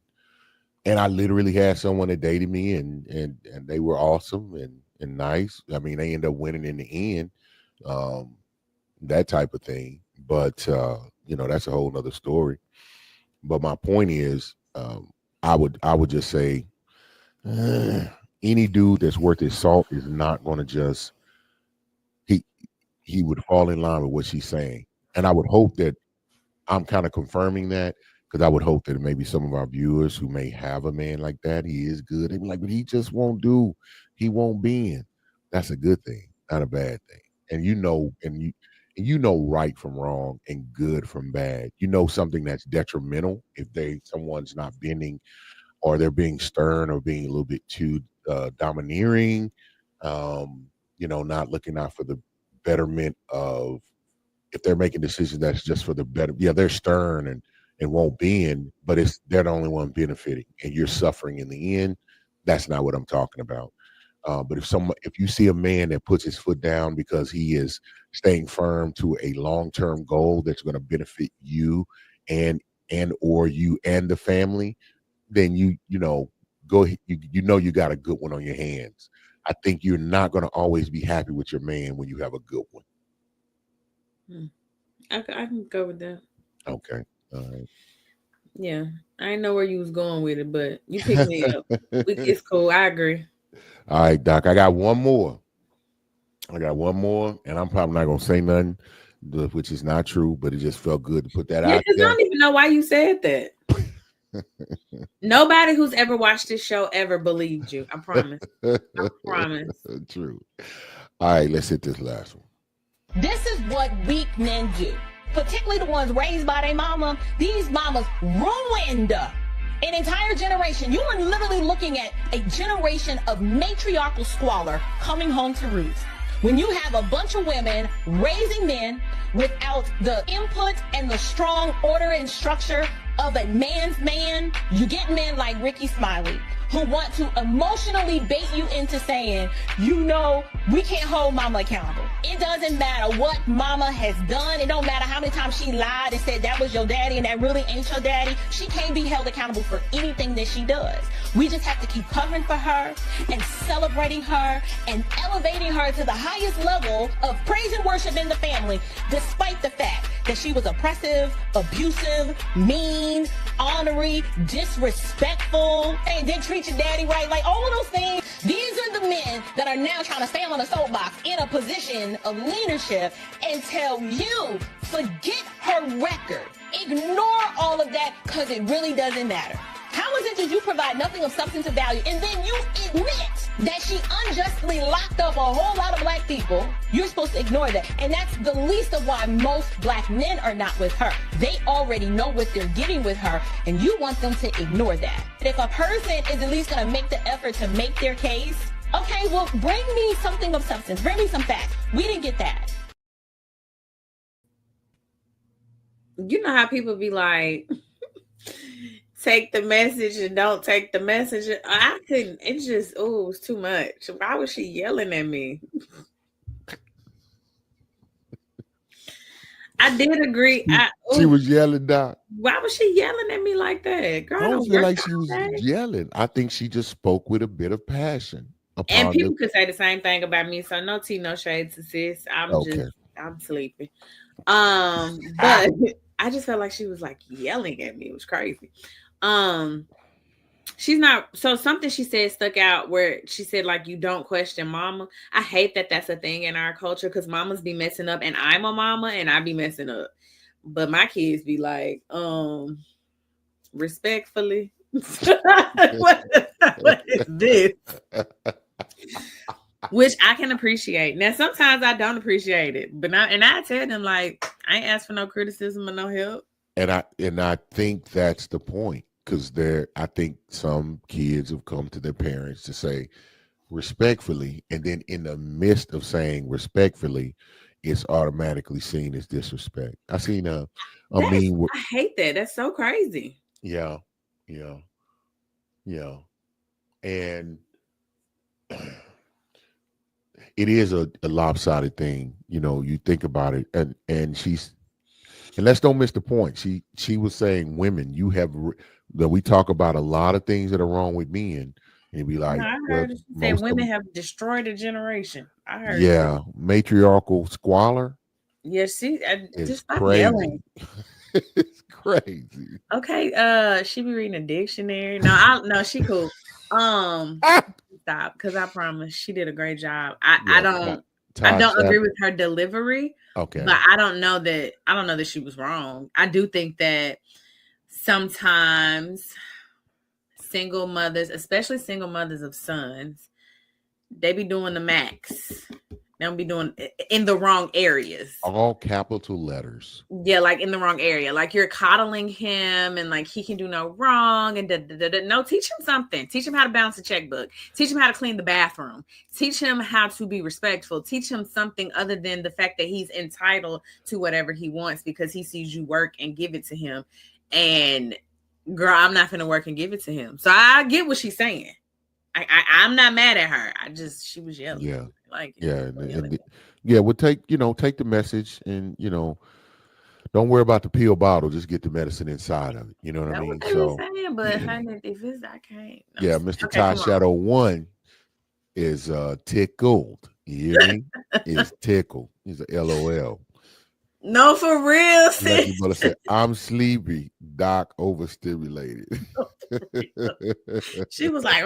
And I literally had someone that dated me, and they were awesome and nice. I mean, they ended up winning in the end, that type of thing. But that's a whole nother story. But my point is, I would just say, any dude that's worth his salt is not going to just he would fall in line with what she's saying. And I would hope that I'm kind of confirming that, because I would hope that maybe some of our viewers who may have a man like that, he is good. They be like, but he just won't do. He won't bend. That's a good thing, not a bad thing. And you know right from wrong and good from bad. You know something that's detrimental if someone's not bending, or they're being stern, or being a little bit too domineering. Not looking out for the betterment of, if they're making decisions that's just for the better. Yeah, they're stern and won't bend, but they're the only one benefiting, and you're suffering in the end. That's not what I'm talking about. But if you see a man that puts his foot down because he is staying firm to a long-term goal that's going to benefit you and or you and the family, then you got a good one on your hands. I think you're not going to always be happy with your man when you have a good one. I can go with that. Okay. All right. Yeah. I didn't know where you was going with it, but you picked me up. It's cool. I agree. All right, Doc. I got one more, and I'm probably not going to say nothing, which is not true, but it just felt good to put that out because there. I don't even know why you said that. Nobody who's ever watched this show ever believed you. I promise. I promise. True. All right, let's hit this last one. This is what weak men do, particularly the ones raised by their mama. These mamas ruined an entire generation. You are literally looking at a generation of matriarchal squalor coming home to roost. When you have a bunch of women raising men without the input and the strong order and structure of a man's man, you get men like Ricky Smiley who want to emotionally bait you into saying, we can't hold mama accountable. It doesn't matter what mama has done. It don't matter how many times she lied and said that was your daddy and that really ain't your daddy. She can't be held accountable for anything that she does. We just have to keep covering for her and celebrating her and elevating her to the highest level of praise and worship in the family, despite the fact that she was oppressive, abusive, mean, ornery, disrespectful, and didn't treat your daddy right. Like all of those things. These are the men that are now trying to stand on a soapbox in a position of leadership and tell you, forget her record. Ignore all of that because it really doesn't matter. How is it that you provide nothing of substantive value and then you admit that she unjustly locked up a whole lot of black people? You're supposed to ignore that. And that's the least of why most black men are not with her. They already know what they're getting with her, and you want them to ignore that. If a person is at least going to make the effort to make their case, okay, well, bring me something of substance. Bring me some facts. We didn't get that. You know how people be like, take the message and don't take the message. I couldn't. It just, it was too much. Why was she yelling at me? I did agree. She was yelling, Doc. Why was she yelling at me like that? Girl, I don't feel like she was yelling. I think she just spoke with a bit of passion. And people could say the same thing about me. So no tea, no shade to sis. I'm sleepy. But I just felt like she was like yelling at me. It was crazy. She's not, so something she said stuck out where she said, like, you don't question mama. I hate that that's a thing in our culture because mamas be messing up and I'm a mama and I be messing up. But my kids be like, respectfully. what is this? Which I can appreciate. Now, sometimes I don't appreciate it, but I tell them, like, I ain't asked for no criticism or no help. And I think that's the point, because I think some kids have come to their parents to say respectfully, and then in the midst of saying respectfully, it's automatically seen as disrespect. I seen I hate that. That's so crazy. Yeah. And it is a lopsided thing, you think about it, and let's don't miss the point. She was saying, women, that we talk about a lot of things that are wrong with men, and be like, I heard you say women have destroyed a generation. I heard. Yeah, matriarchal squalor. Yeah, see, just stop crazy. Yelling. It's crazy. Okay, she be reading a dictionary. No, she cool. Stop, because I promise she did a great job. I don't. I don't Tasha. agree with her delivery, Okay. but I don't know that she was wrong. I do think that sometimes single mothers, especially single mothers of sons, they be doing the max. They don't be doing in the wrong areas. All capital letters. Yeah, like in the wrong area. Like you're coddling him and like he can do no wrong. And no, teach him something. Teach him how to balance a checkbook. Teach him how to clean the bathroom. Teach him how to be respectful. Teach him something other than the fact that he's entitled to whatever he wants because he sees you work and give it to him. And girl, I'm not going to work and give it to him. So I get what she's saying. I'm not mad at her. She was yelling. Yeah. Like, yeah. We'll take the message and, don't worry about the pill bottle. Just get the medicine inside of it. You know what I mean? So, saying, but honey, if it's, I can't. Yeah. Mr. Ty Shadow 1 is tickled. You hear me? Is tickled. He's a LOL. No, for real. Said, I'm sleepy. Doc overstimulated. She was like,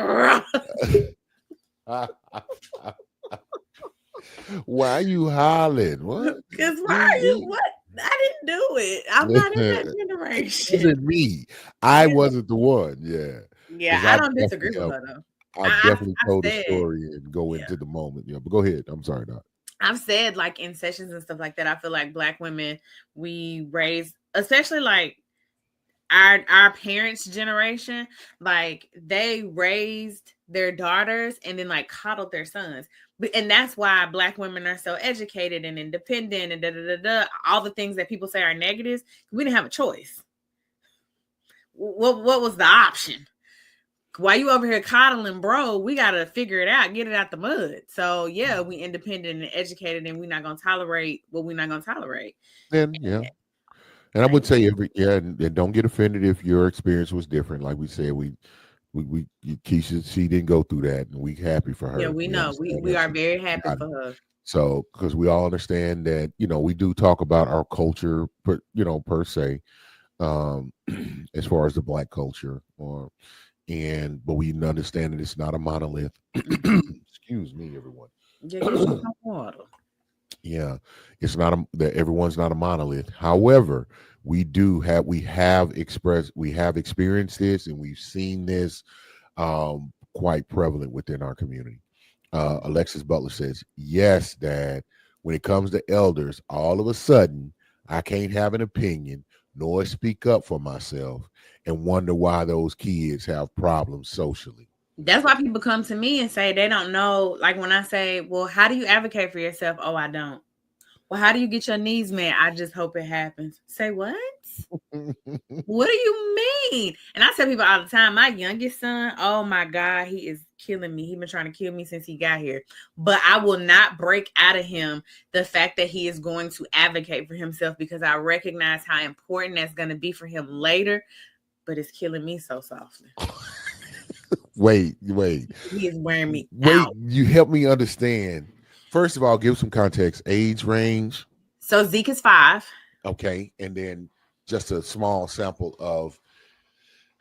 why are you hollering? What? Because why are you? What? I didn't do it. I'm not in that generation. It wasn't me. I wasn't the one. Yeah. Yeah, I don't disagree with her though. I definitely told the story and go into the moment. Yeah, but go ahead. I'm sorry, Doc. I've said like in sessions and stuff like that, I feel like Black women, we raise, especially like our parents' generation, like they raised their daughters and then like coddled their sons. And that's why Black women are so educated and independent and all the things that people say are negatives. We didn't have a choice. What was the option? While you over here coddling, bro, we got to figure it out, get it out the mud. So yeah, we independent and educated and we're not going to tolerate what we're not going to tolerate. And yeah. And I would say and don't get offended if your experience was different. Like we said, Keisha, she didn't go through that, and we happy for her. Yeah, we know. We are very happy for her. So, because we all understand that, we do talk about our culture, per se, as far as the Black culture, but we understand that it's not a monolith. Excuse me, everyone. Yeah, it's not that everyone's not a monolith. However, we have experienced this, and we've seen this quite prevalent within our community. Alexis Butler says, yes, Dad, when it comes to elders, all of a sudden I can't have an opinion nor speak up for myself and wonder why those kids have problems socially. That's why people come to me and say they don't know. Like when I say, well, how do you advocate for yourself? Oh, I don't. Well, how do you get your needs met? I just hope it happens. Say what? What do you mean? And I tell people all the time, my youngest son, oh my God, he is killing me. He's been trying to kill me since he got here. But I will not break out of him the fact that he is going to advocate for himself because I recognize how important that's going to be for him later. But it's killing me so softly. Wait. He is wearing me out. You help me understand. First of all, give some context. Age range. So Zeke is 5. Okay. And then just a small sample of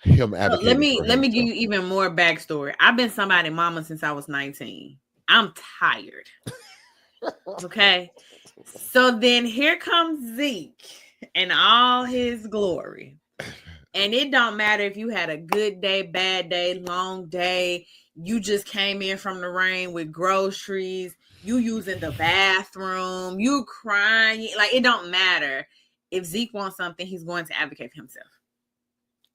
him advocating. So let me give you even more backstory. I've been somebody's mama since I was 19. I'm tired. Okay. So then here comes Zeke and all his glory. And it don't matter if you had a good day, bad day, long day. You just came in from the rain with groceries. You using the bathroom. You crying. Like, it don't matter. If Zeke wants something, he's going to advocate for himself.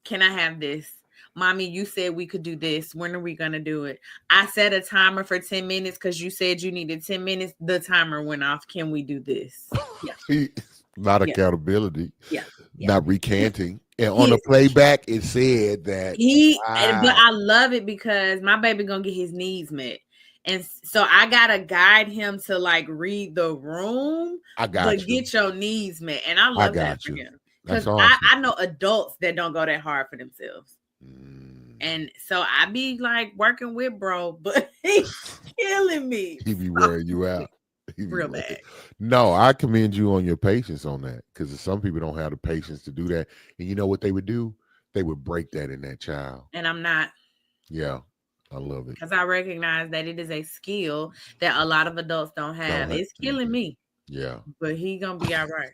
Can I have this? Mommy, you said we could do this. When are we going to do it? I set a timer for 10 minutes because you said you needed 10 minutes. The timer went off. Can we do this? Yeah. Not accountability. Yeah. Not recanting. And on the playback, it said that but I love it because my baby gonna get his needs met. And so I gotta guide him to like read the room, get your needs met. And I love that for him. Because awesome. I know adults that don't go that hard for themselves. And so I be like working with bro, but he's killing me. He be wearing you out. Real bad. No, I commend you on your patience on that because some people don't have the patience to do that. And you know what they would do? They would break that in that child. And I'm not. Yeah. I love it. because I recognize that it is a skill that a lot of adults don't have. It's killing me, Yeah. but he gonna be all right.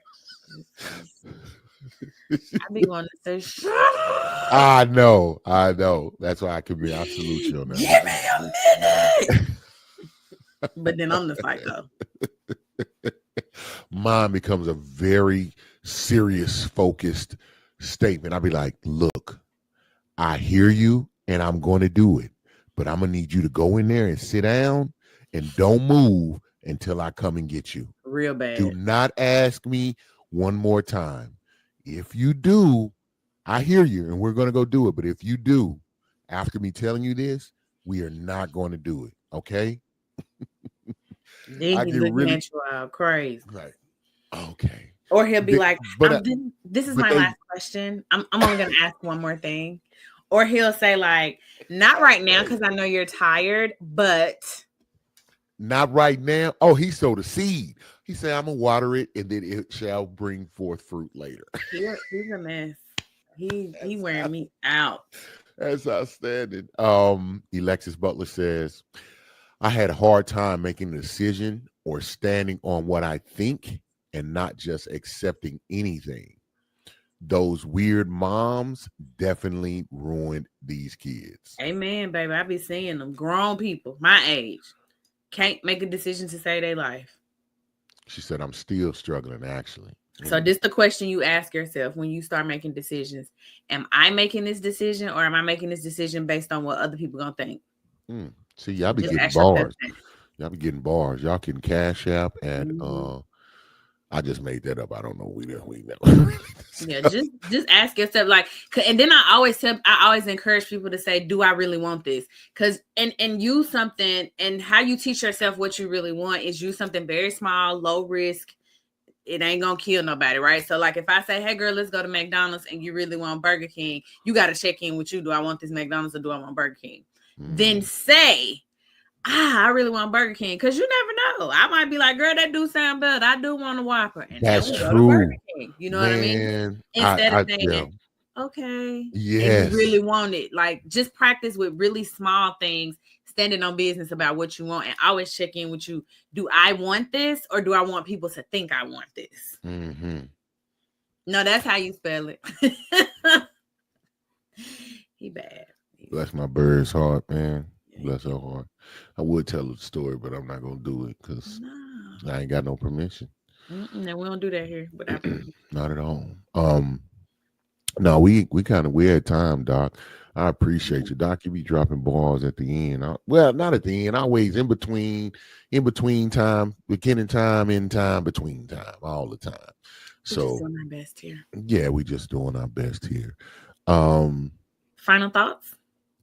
I be wanting to say, shut up. I know. That's why I salute you on that. Give me a minute. But then I'm the psycho. Mine becomes a very serious, focused statement. I'll be like, look, I hear you and I'm going to do it, but I'm going to need you to go in there and sit down and don't move until I come and get you. Real bad. Do not ask me one more time. If you do, I hear you and we're going to go do it. But if you do, after me telling you this, we are not going to do it. Okay? Then he's looking at you all crazy. Like, okay. Or he'll be like, but this is my last question. I'm only going to ask one more thing. Or he'll say like, not right now because I know you're tired, but. Not right now. Oh, he sowed a seed. He said, I'm going to water it and then it shall bring forth fruit later. He's a mess. He wearing me out. That's outstanding. Alexis Butler says, I had a hard time making a decision or standing on what I think and not just accepting anything. Those weird moms definitely ruined these kids. Amen, baby. I be seeing them grown people my age can't make a decision to save their life. She said, I'm still struggling, actually. So this is the question you ask yourself when you start making decisions. Am I making this decision or am I making this decision based on what other people going to think? See, y'all be getting bars. Y'all be getting bars. Y'all can Cash App and I just made that up. I don't know. We know. Yeah, just ask yourself, like, and then I always encourage people to say, do I really want this? Because and use something, and how you teach yourself what you really want is use something very small, low risk. It ain't gonna kill nobody, right? So like if I say, hey girl, let's go to McDonald's and you really want Burger King, you got to check in with you. Do I want this McDonald's or do I want Burger King? Then say, I really want Burger King, because you never know. I might be like, girl, that do sound better. I do want a Whopper. And that's true. You know what I mean? Instead of saying, okay, yes, and you really want it. Like, just practice with really small things, standing on business about what you want, and always check in with you. Do I want this, or do I want people to think I want this? No, that's how you spell it. He bad. Bless my bird's heart, man. Bless her heart. I would tell the story, but I'm not gonna do it because I ain't got no permission. No, we don't do that here. But not at all. No, we had time, Doc. I appreciate you, Doc. You be dropping balls at the end. Well, not at the end. Always in between time, beginning time, end time, between time, all the time. So doing our best here. Yeah, we just doing our best here. Final thoughts?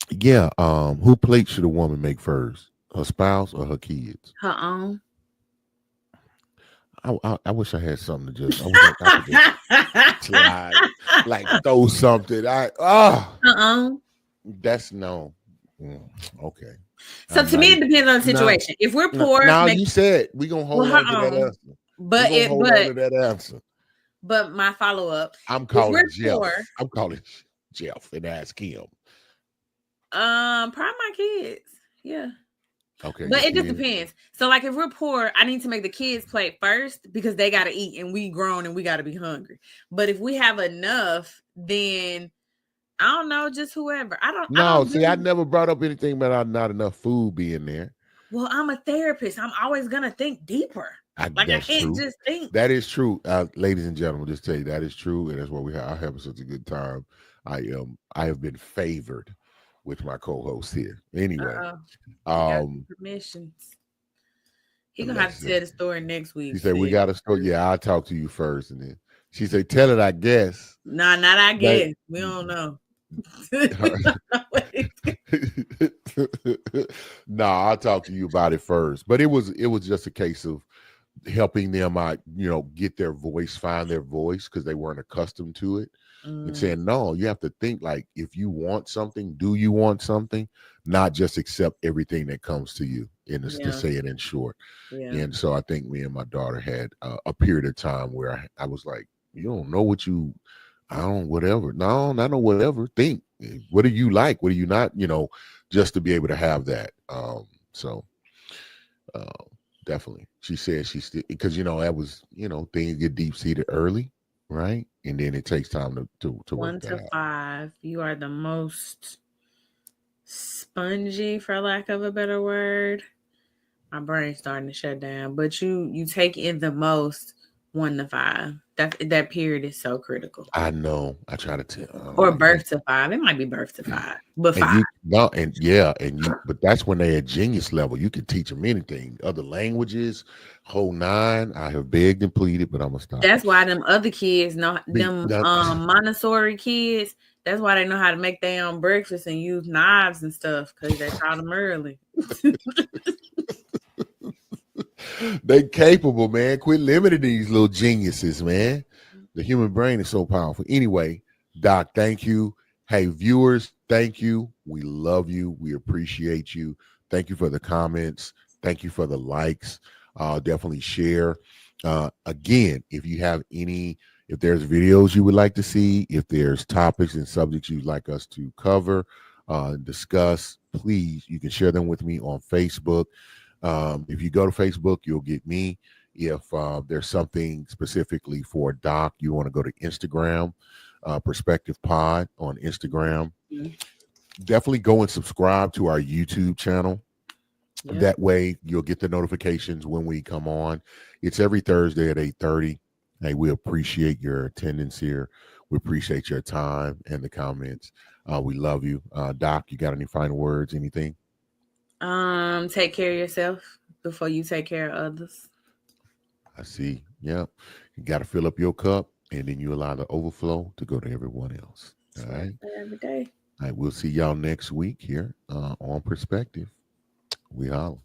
Yeah. Who plate should a woman make first? Her spouse or her kids? Her own. I wish I had something to just, I just slide, like throw something. Her own. That's no. Okay. So to me, it depends on the situation. If we're poor, you said we gonna hold on to that answer. But hold on to that answer. But my follow up. I'm calling Jeff. I'm calling Jeff and ask him. Probably my kids. Yeah. Okay. But it just depends. So like if we're poor, I need to make the kids plate first because they gotta eat and we grown and we gotta be hungry. But if we have enough, then I don't know, just whoever. I never brought up anything about not enough food being there. Well, I'm a therapist. I'm always gonna think deeper. I can't just think. That is true, ladies and gentlemen. Just tell you that is true, and that's why I have such a good time. I have been favored with my co-host here. Anyway, permissions. He gonna have to tell the story next week. She said we got a story. Yeah, I'll talk to you first, and then she said, "Tell it, I guess." Nah, not I guess. We don't know. No, I'll talk to you about it first. But it was just a case of helping them out, get their voice, find their voice, because they weren't accustomed to it. And saying, no, you have to think like, if you want something, do you want something? Not just accept everything that comes to you, to say it in short. Yeah. And so I think me and my daughter had a period of time where I was like, you don't know what you I don't whatever. No, not no whatever. Think. What do you like? What do you not? Just to be able to have that. So uh, definitely. She said she's still because that was things get deep seated early, right? And then it takes time to work 1 that to out. 5. You are the most spongy, for lack of a better word. My brain's starting to shut down, but you take in the most 1 to 5. That period is so critical. I know. I try to tell. Or birth to 5. It might be birth to 5, but 5. But that's when they're at genius level. You can teach them anything, other languages, whole nine. I have begged and pleaded, but I'm gonna stop. That's why them other kids know Montessori kids. That's why they know how to make their own breakfast and use knives and stuff because they taught them early. They capable, man. Quit limiting these little geniuses, man. The human brain is so powerful. Anyway, Doc, thank you. Hey, viewers, thank you. We love you. We appreciate you. Thank you for the comments. Thank you for the likes. Definitely share. Again, if there's videos you would like to see, if there's topics and subjects you'd like us to cover, discuss, please, you can share them with me on Facebook. If you go to Facebook, you'll get me. If there's something specifically for Doc, you want to go to Instagram, Perspective Pod on Instagram. Mm-hmm. Definitely go and subscribe to our YouTube channel. Yeah. That way you'll get the notifications when we come on. It's every Thursday at 8:30. Hey, we appreciate your attendance here. We appreciate your time and the comments. We love you. Doc, you got any final words, anything? Take care of yourself before you take care of others. I see. Yeah. You got to fill up your cup and then you allow the overflow to go to everyone else. All right. Every day. All right. We'll see y'all next week here on Perspective. We holla.